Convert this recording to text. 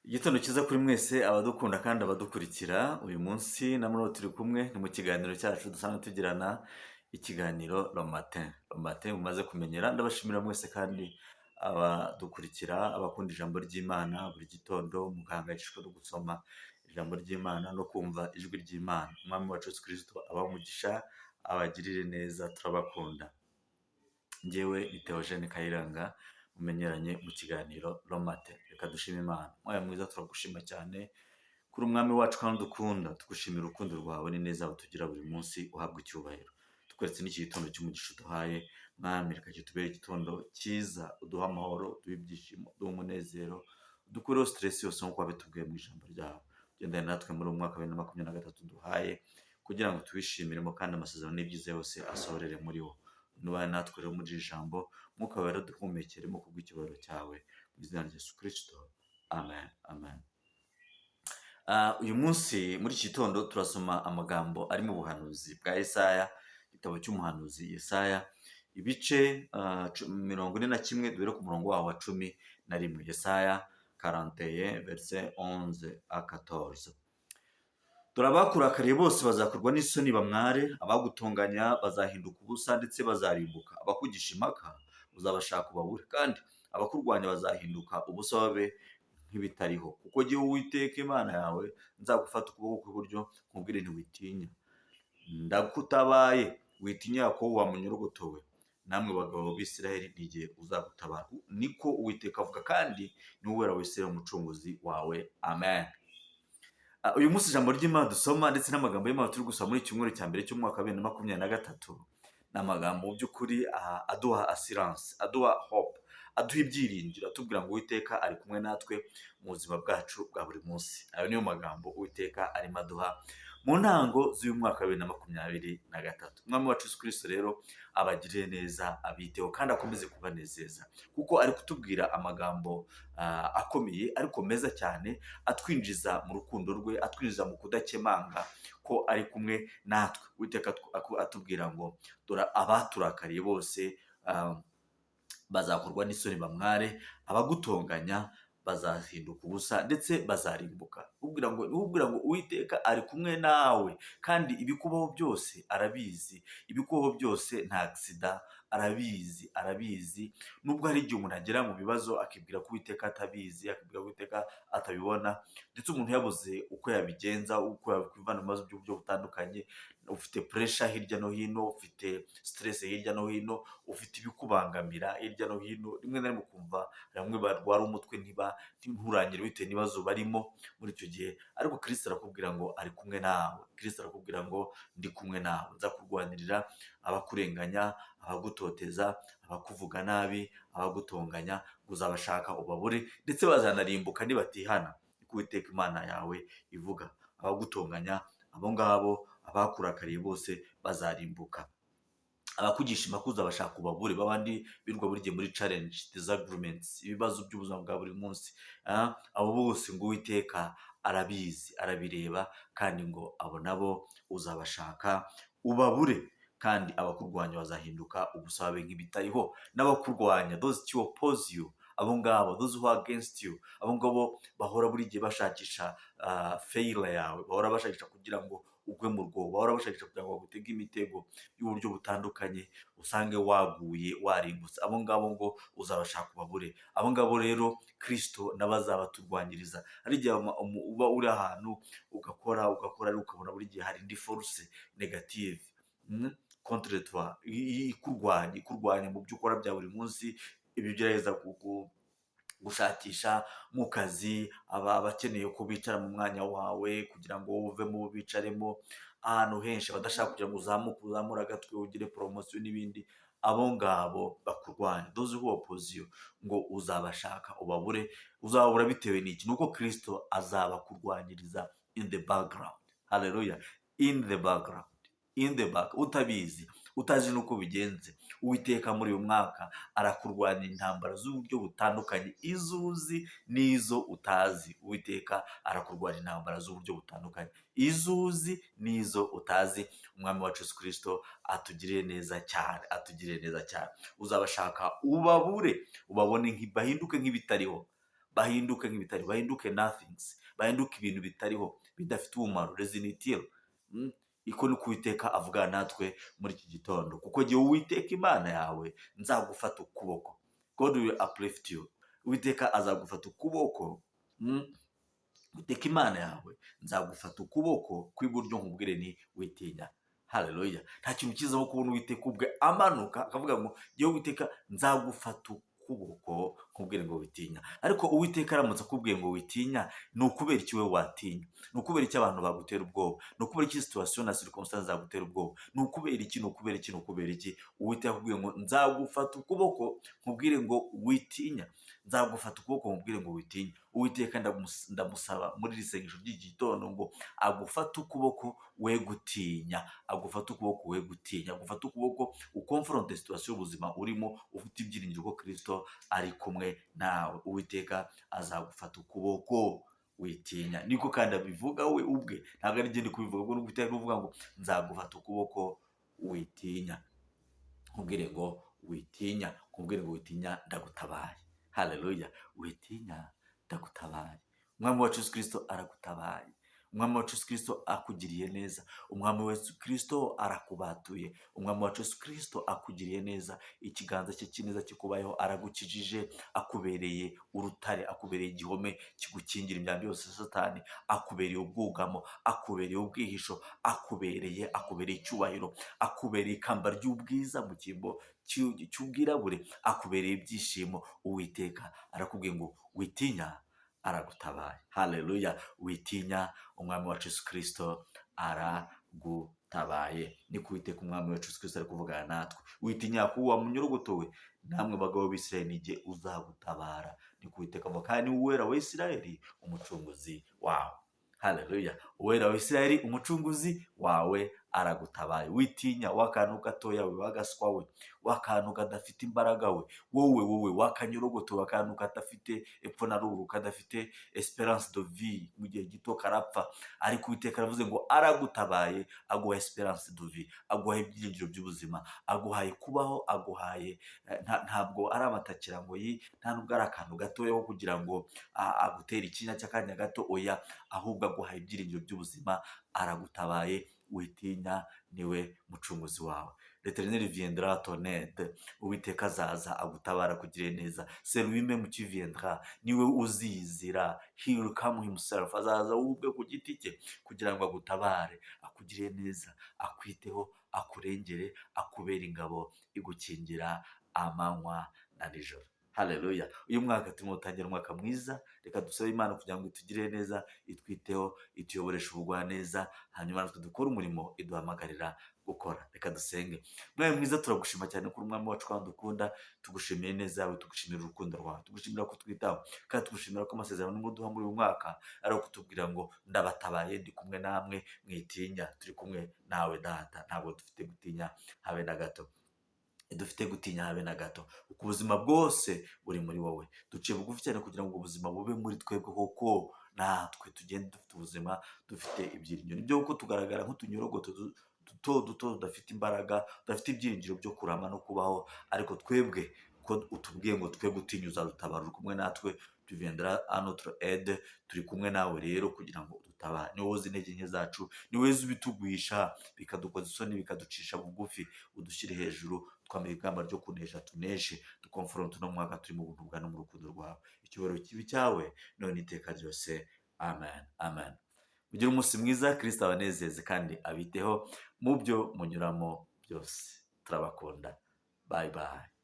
Igitondo cyiza kuri mwese abadukunda kandi abadukurikira. Uyu munsi na none turi kumwe ni mu kiganiro cyacu dusanzwe tugirana, ikiganiro Matin. Matin mumaze kumenyera. Ndabashimira mwese kandi abadukurikira, abakunda ijambo ry'Imana buri gitondo mugahangayikishwa no gusoma ijambo ry'Imana no kumva ijwi ry'Imana. Umwami wacu Yesu Kristo abahe umugisha, abagirire neza, turabakunda. Njyewe ni Theogene Kayiranga, mumenyeranye mu kiganiro Matin. Reka dushime Imana. Mwaya mwiza, turagushima cyane kuri umwami wacu kandi dukunda. Tugushimira urukundo rwawe n'ineza tugira buri munsi, uhabwa icyubahiro. Tukweretse n'iki gitondo cy'umugisha uduhaye mwami, reka kitubere igitondo cyiza, uduha amahoro, uduha ibyishimo, uduha umunezero, udukureho stress yose nk'uko wabitubwiye mu ijambo ryawe. Ugendane natwe muri uyu mwaka wa 2023 duhaye, kugira ngo tuwishimiremo kandi amasezerano n'ibyiza yose asohorere muri wo. Nubane natwe rero muri iri jambo, mwuka wera duhumekeremo kubw'icyubahiro cyawe, mu izina rya Yesu Kristo, amen, amen. Uyu munsi muri iki gitondo turasoma amagambo ari mu buhanuzi bwa Yesaya, igitabo cy'umuhanuzi Yesaya, ibice 41, duhere ku murongo wawo wa 11. Yesaya 41 verset 11 à 14. Dore abakurakariye bose bazakorwa n'isoni bamware, abagutonganya bazahinduka ubusa ndetse bazarimbuka. Abakugisha impaka uzabashaka ubabure, kandi abakurwanya bazahinduka ubusa babe nk'ibitariho. Kuko jyewe Uwiteka Imana yawe nzagufata ukuboko kw'iburyo nkubwire nti witinya. Ndagutabaye, witinya Yakobo wa munyorogotowe, namwe bagabo b'Isiraheli n'igihe uzagutabara. Niko Uwiteka avuga, kandi ni wowe Uwera wa Isiraheli umucunguzi wawe. Amen. Uyu munsi ijambo ry'Imana dusoma ndetse n'amagambo y'Imana turi gusoma muri cyumweru cya mbere cy'umwaka wa 2023 ni amagambo mu by'ukuri aduha assurance, aduha hope, aduha ibyiringiro, atubwira ngo Uwiteka ari kumwe natwe mu buzima bwacu bwa buri munsi. Ayo niyo magambo Uwiteka arimo aduha mu ntango z'uyu mwaka wa 2023. Umwami wacu Yesu Kristo rero abagirire neza, abiteho kandi akomeze kubanezeza, kuko ari kutubwira amagambo akomeye ariko meza cyane, atwinjiza mu rukundo rwe, atwinjiza mu kudakemanga ko ari kumwe natwe. Uwiteka atubwira ngo dore abaturakariye bose bazakorwa n'isoni bamware, abagutonganya bazahinduka ubusa ndetse bazarimbuka. Ubwira ngo Uwiteka ari kumwe nawe, kandi ibikubaho byose arabizi. Ibikubaho byose nta accident, arabizi. Nubwo hari igihe umuntu agera mu bibazo akibwira ko Uwiteka atabizi, akibwira ko Uwiteka atabibona, ndetse umuntu yabuze uko yabigenza, uko yakwivana mu bibazo by'uburyo butandukanye. Ufite pressure hirya no hino, ufite stress hirya no hino, ufite ibikubangamira hirya no hino. Rimwe na rimwe ukumva bamwe barwara umutwe nturangire bitewe n'ibibazo barimo muri icyo gihe, ariko Kristo arakubwira ngo ari kumwe nawe. Kristo arakubwira ngo ndi kumwe nawe, nzakurwanirira abakurenganya, abagutoteza, abakuvuga nabi, abagutonganya, uzabashaka ubabure ndetse bazanarimbuka nibatihana. Niko Uwiteka Imana yawe ivuga. Abagutonganya, abo ngabo, abakurakariye bose bazarimbuka. Abakugisha impaka uzabashaka ubabure, babandi birwa buri gihe muri challenge, disagreements, ibibazo by'ubuzima bwa buri munsi. Abo bose ngo Uwiteka arabizi, arabireba, kandi ngo abo nabo uzabashaka ubabure, kandi abakurwanya bazahinduka ubusa babe nk'ibitariho. N'abakurwanya, those who oppose you, abo ngabo, those who are against you, abo ngabo bahora buri gihe bashakisha failure yawe, bahora bashakisha kugira ngo ugwe mu rwobo, bahora bashakisha kugira ngo bagutege imitego y'uburyo butandukanye, usange waguye, warimbutse. Abo ngabo ngo uzabashaka ubabure. Abo ngabo rero Kristo nabazabaturwanyiriza. Hari igihe uba uri ahantu ugakora ariko ukabona buri gihe hari indi force negative contre toi, ikurwanya mu byo ukora bya buri munsi. Ibyo gerageza gushakisha mu kazi, abakeneye ko bicara mu mwanya wawe kugira ngo uvemo bicaremo, ahantu henshi badashaka kugira ngo uzamure agatwe ugire promotion n'ibindi. Abo ngabo bakurwanya, those who oppose you, ngo uzabashaka ubabure. Uzababura bitewe n'iki? Nuko Kristo azabakurwanyiriza in the background. Hallelujah. In the background, utabizi, utazi nuko bigenze. Uwiteka muri uyu mwaka arakurwanya intambara z'uburyo butandukanye, izuzi n'izo utazi. Uwiteka arakurwanya intambara z'uburyo butandukanye, izuzi n'izo utazi. Umwami wacu Yesu Kristo atugirire neza cyane. Uzabashaka ubabure, ubabone bahinduke nk'ibitariho, bahinduke nk'ibitari, bahinduke nothings, bahinduke ibintu bitariho bidafite umumaro, resinitiro. Iko ni Uwiteka avuga natwe muri iki gitondo, kuko jyewe Uwiteka Imana yawe nzagufata ukuboko. God will uplift you. Uwiteka azagufata ukuboko. Uwiteka Imana yawe nzagufata ukuboko kw'iburyo nkubwire ni witinya. Haleluya. Nta kintu cyiza nko kubona Uwiteka ubwe amanuka akavuga ngo jyewe Uwiteka nzagufata ukuboko nkubwire ngo witinya. Ariko Uwiteka aramutse akubwiye ngo witinya, ni ukubera iki we watinya? Ni ukubera iki abantu bagutera ubwoba? Ni ukubera iki situation na circumstance zagutera ubwoba? Ni ukubera iki? Ni ukubera iki? Ni ukubera iki? Uwiteka akubwiye ngo nzagufata ukuboko nkubwire ngo witinya. Nzagufata ukuboko nkubwire ngo witinya. Uwiteka ndamusaba muri iri sengesho ry'iki gitondo ngo agufate ukuboko we gutinya, agufate ukuboko we gutinya, agufate ukuboko ukonfronte situation y'ubuzima urimo, ufite ibyiringiro ko Kristo ari kumwe nawe. Uwiteka azagufata ukuboko witinya. Niko kandi abivuga we ubwe, ntabwo ari ngende kubivuga, ngo Uwiteka uvuga ngo nzagufata ukuboko witinya, nkubwire ngo witinya, nkubwire ngo witinya, ndagutabaye. Haleluya. Witinya, ndagutabaye. Umwami wacu Yesu Kristo aragutabaye. Umwami wacu Yesu Kristo akugiriye neza. Umwami wacu Yesu Kristo arakubatuye. Umwami wacu Yesu Kristo akugiriye neza. Ikiganza cye kineza kikubayeho, aragukijije, akubereye urutare, akubereye igihome kigukingira imyambi yose Satani, akubereye ubwugamo, akubereye ubwihisho, akubereye icyubahiro, akubereye ikamba ry'ubwiza mu cyimbo cy'ubwirabure, akubereye ibyishimo. Uwiteka arakubwiye ngo witinya, aragutabaye. Haleluya. Witinya, umwami wacu Yesu Kristo aragutabaye. Ni Uwiteka umwami wacu Yesu Kristo ari kuvugana natwe. Witinya kuba munyorogotowe, namwe bagabo b'Isirayeli nijye uzagutabara. Ni Uwiteka avuga, kandi uwera wa Isirayeli umucunguzi wawe. Haleluya. Uwera wa Isirayeli umucunguzi wawe aragutabaye. Witinya wakantu gatoya we, wagaswa we, wakantu kadafite imbaraga we, wowe wakanyorogoto, wakantu kadafite epfo na ruguru, kadafite esperance de vie, mu gihe gito karapfa. Ariko Uwiteka aravuze ngo aragutabaye, aguha esperance de vie, aguha ibyiringiro by'ubuzima, aguhaye kubaho, aguhaye ntabwo ari amatakira ngo nta nubwo ari akantu gatoya ho kugira ngo agutere ikinya cy'akanya gato, oya, ahubwo aguhaye ibyiringiro by'ubuzima. Aragutabaye. Witinya, niwe mucunguzi wawe. L'Éternel viendra à ton aide. Uwiteka azaza agutabara kugire neza. C'est lui-même qui viendra. Niwe uzizira. He will come himself. Azaza ubwe ku giti cye kugira ngo agutabare, akugire neza, akwiteho, akurengere, akubera ingabo igukingira amanywa na nijoro. Haleluya. Uyu mwaka turimo gutangira umwaka mwiza. Reka dusabe Imana kugira ngo itugirire neza, itwiteho, ituyoboreshe ubugwaneza, hanyuma natwe dukore umurimo iduhamagarira gukora. Reka dusenge. Mwami mwiza, turagushima cyane kuri umwami wacu kandi dukunda. Tugushimiye neza yawe, tugushimira urukundo rwawe, tugushimira ko twitaho, kandi tugushimira ko amasezerano n'umuduha muri uyu mwaka ari kutubwira ngo ndabatabaye, ndi kumwe namwe, mwitinya, turi kumwe nawe Data. Ntabwo dufite gutinya habe na gato. Dufite gutinya habe na gato, uko ubuzima bwose buri muri wowe. Duciye bugufi cyane kugira ngo ubuzima bube muri twebwe, koko natwe tugende dufite ubuzima, dufite ibyiringiro. Nibyo kuko tugaragara nk'utunyorogoto duto tudafite imbaraga, tudafite ibyiringiro byo kurama no kubaho, ariko twebwe ko utubwiye ngo twe gutinya uzadutabara, uri kumwe natwe, tu viendras à notre aide. Turi kumwe nawe rero kugira ngo dutabare. Ni wowe uzi intege nke zacu, ni wowe uzi ibitugwisha, bikadukoza isoni, bikaducisha bugufi. Udushyire hejuru, twambaye ikamba ryo kunesha, tuneshe, dukonfronte no mwaka turi mu buntu bwa no mu rukundo rwawe. Icyubahiro kibi cyawe none iteka ryose. Amen, amen. Mugire umunsi mwiza. Kristo abanezeze kandi abiteho mu byo munyuramo byose. Turabakunda. Bye bye.